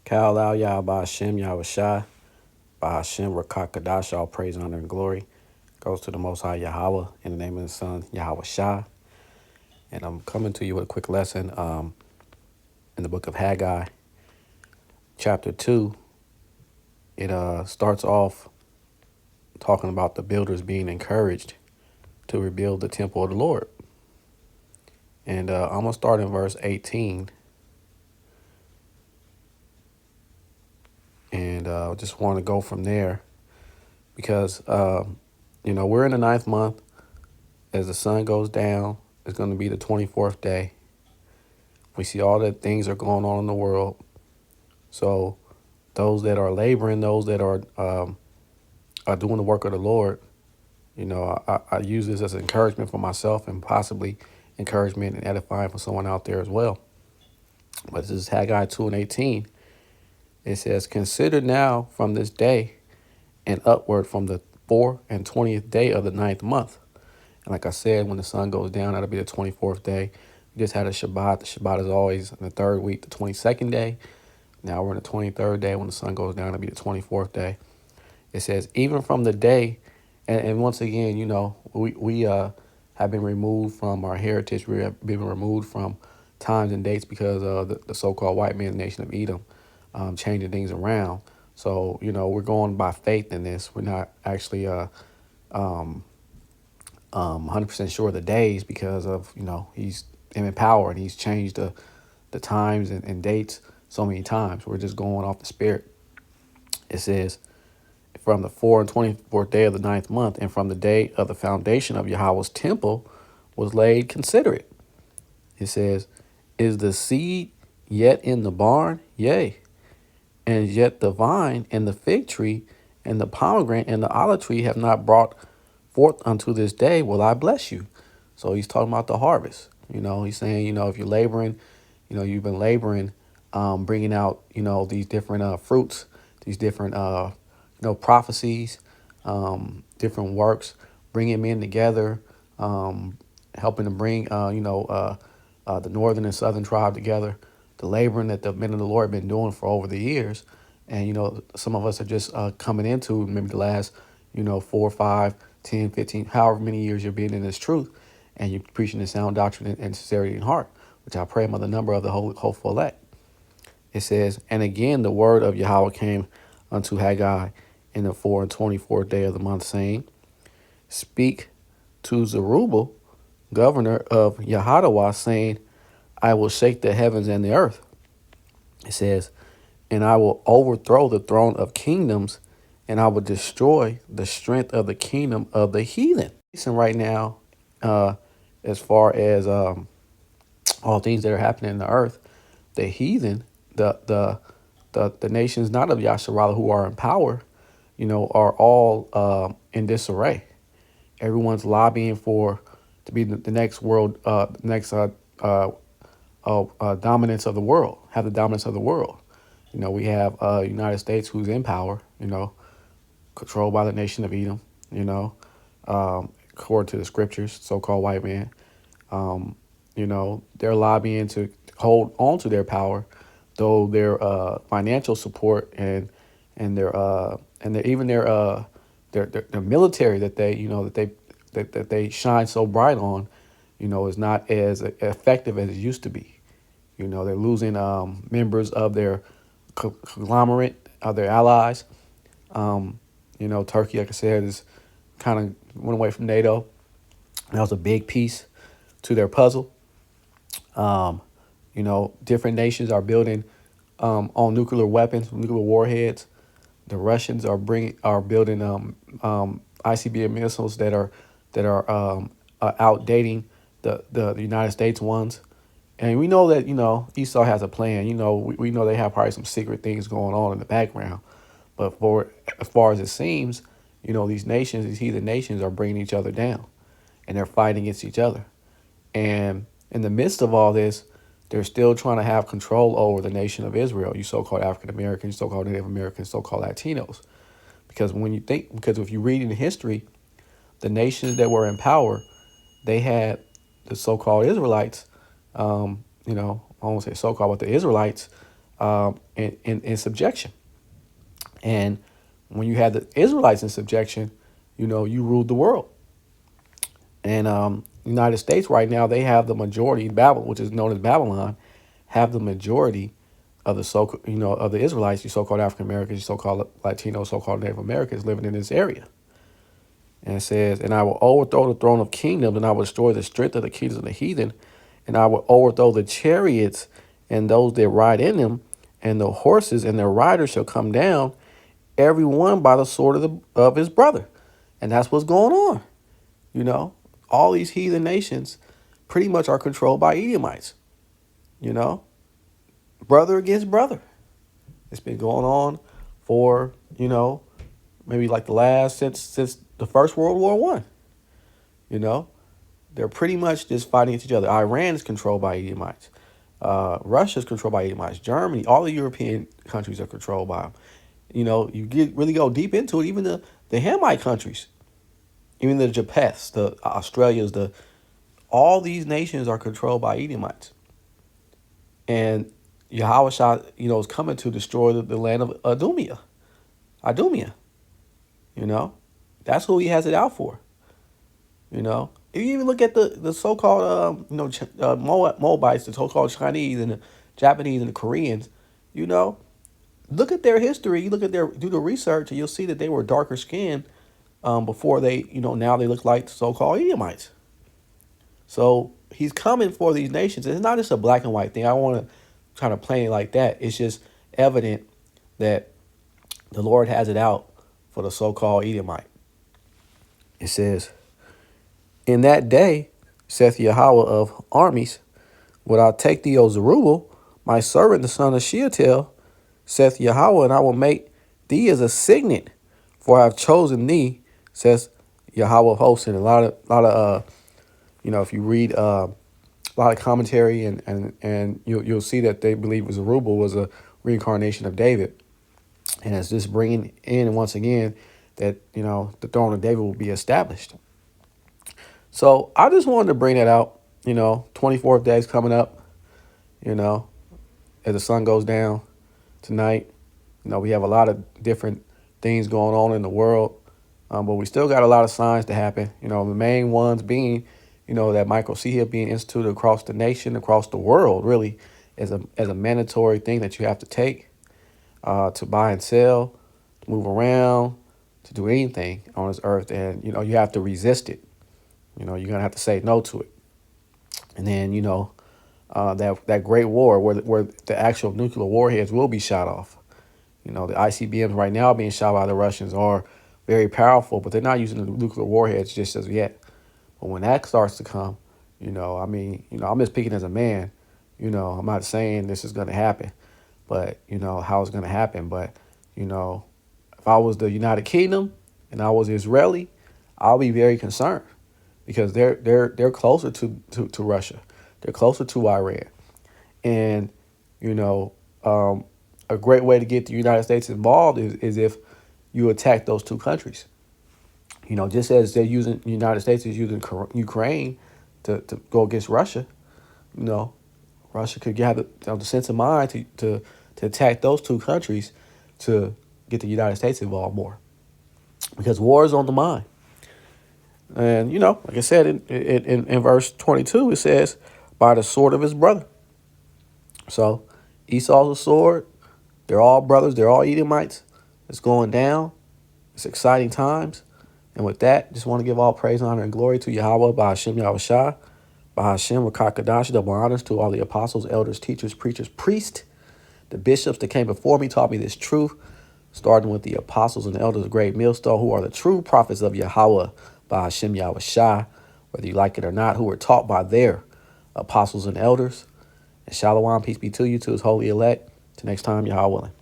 Kal Al Yahawashi, Bahashem Rakakadash, all praise, honor, and glory goes to the Most High Yahweh in the name of the Son, Yahawashi. And I'm coming to you with a quick lesson in the book of Haggai, chapter 2. It starts off talking about the builders being encouraged to rebuild the temple of the Lord. And I'm going to start in verse 18. And just want to go from there because, we're in the 9th month. As the sun goes down, it's going to be the 24th day. We see all the things are going on in the world. So those that are laboring, those that are doing the work of the Lord, I use this as encouragement for myself and possibly encouragement and edifying for someone out there as well. But this is Haggai 2 and 18. It says, "Consider now from this day and upward from the 4th and 20th day of the 9th month." And like I said, when the sun goes down, that'll be the 24th day. We just had a Shabbat. The Shabbat is always in the third week, the 22nd day. Now we're in the 23rd day. When the sun goes down, it'll be the 24th day. It says, even from the day, and once again, we have been removed from our heritage. We have been removed from times and dates because of the so-called white man nation of Edom changing things around. So, we're going by faith in this. We're not actually 100% sure of the days because of, he's in power and he's changed the times and dates so many times. We're just going off the spirit. It says, from the 4th and 24th day of the 9th month, and from the day of the foundation of Yahweh's temple was laid, consider it. It says, is the seed yet in the barn? Yea. And yet the vine and the fig tree and the pomegranate and the olive tree have not brought forth unto this day, will I bless you. So he's talking about the harvest. He's saying, if you're laboring, you've been laboring, bringing out, these different fruits, these different, prophecies, different works, bringing men together, helping to bring, the northern and southern tribe together, the laboring that the men of the Lord have been doing for over the years. And, some of us are just coming into maybe the last, 4, 5, 10, 15, however many years you're being in this truth, and you're preaching the sound doctrine and sincerity in heart, which I pray by the number of the hopeful elect. It says, and again the word of Yahweh came unto Haggai in the 4th and 24th day of the month, saying, speak to Zerubbabel, governor of Yahawashi, saying, I will shake the heavens and the earth. It says, and I will overthrow the throne of kingdoms, and I will destroy the strength of the kingdom of the heathen. Listen, right now, as far as all things that are happening in the earth, the heathen, the nations not of Yasharallah who are in power, are all in disarray. Everyone's lobbying to be the next world, next dominance of the world, have the dominance of the world. We have United States who's in power, controlled by the nation of Edom, according to the scriptures, so-called white man. They're lobbying to hold on to their power, though their financial support and their military that they shine so bright on, is not as effective as it used to be. They're losing members of their conglomerate, of their allies. Turkey, like I said, is kind of went away from NATO. That was a big piece to their puzzle. Different nations are building on nuclear weapons, nuclear warheads. The Russians are building ICBM missiles that are outdating the United States ones. And we know that, Esau has a plan. We know they have probably some secret things going on in the background. But as far as it seems, these nations, these heathen nations are bringing each other down. And they're fighting against each other. And in the midst of all this, they're still trying to have control over the nation of Israel, you so-called African Americans, so-called Native Americans, so-called Latinos. Because if you read in history, the nations that were in power, they had the so-called Israelites, I won't say so-called, but the Israelites in subjection. And when you had the Israelites in subjection, you ruled the world. And United States right now, they have the majority. Babylon, which is known as Babylon, have the majority of the of the Israelites, you so-called African Americans, you so-called Latino, so-called Native Americans living in this area. And it says, and I will overthrow the throne of kingdoms, and I will destroy the strength of the kingdoms of the heathen, and I will overthrow the chariots and those that ride in them, and the horses and their riders shall come down, every one by the sword of his brother. And that's what's going on. You know, all these heathen nations pretty much are controlled by Edomites. You know, brother against brother. It's been going on for, maybe like the last since the First World War One. You know, they're pretty much just fighting each other. Iran is controlled by Edomites. Russia is controlled by Edomites. Germany, all the European countries are controlled by them. You really go deep into it. Even the Hamite countries, even the Japheths, the Australias, all these nations are controlled by Edomites. And Yahawashi, is coming to destroy the land of Idumea. That's who he has it out for. If you even look at the so-called, Moabites, the so-called Chinese and the Japanese and the Koreans, look at their history. You do the research, and you'll see that they were darker skinned before they, now they look like so-called Edomites. So he's coming for these nations. It's not just a black and white thing. I don't want to try to play it like that. It's just evident that the Lord has it out for the so-called Edomite. It says, in that day, saith Yahweh of armies, will I take thee, O Zerubbabel, my servant, the son of Shealtiel, saith Yahweh, and I will make thee as a signet, for I have chosen thee, says Yahweh of hosts. And a lot of if you read a lot of commentary and you'll see that they believe Zerubbabel was a reincarnation of David, and it's just bringing in once again that the throne of David will be established. So I just wanted to bring that out. 24th day is coming up. As the sun goes down tonight, we have a lot of different things going on in the world, but we still got a lot of signs to happen. The main ones being, that Michael C. here being instituted across the nation, across the world, really, as a mandatory thing that you have to take to buy and sell, to move around, to do anything on this earth, and you have to resist it. You're gonna have to say no to it. And then that great war where the actual nuclear warheads will be shot off. The ICBMs right now being shot by the Russians are very powerful, but they're not using the nuclear warheads just as yet. But when that starts to come, I'm just speaking as a man. I'm not saying this is going to happen, but how it's going to happen. But if I was the United Kingdom and I was Israeli, I'll be very concerned because they're closer to Russia, they're closer to Iran, and a great way to get the United States involved is if you attack those two countries. Just as the United States is using Ukraine to go against Russia, Russia could have the sense of mind to attack those two countries to get the United States involved more, because war is on the mind. And like I said in verse 22, it says, by the sword of his brother. So Esau's a sword. They're all brothers. They're all Edomites. It's going down. It's exciting times. And with that, just want to give all praise, honor, and glory to Yahweh, Ba'ashem Yahawashi, Ba'ashem Rakakadash, double honors to all the apostles, elders, teachers, preachers, priests, the bishops that came before me, taught me this truth, starting with the apostles and elders of Great Millstone, who are the true prophets of Yahweh, Ba'ashem Yahawashi, whether you like it or not, who were taught by their apostles and elders. And shalom, peace be to you, to his holy elect. Till next time, Yahweh willing.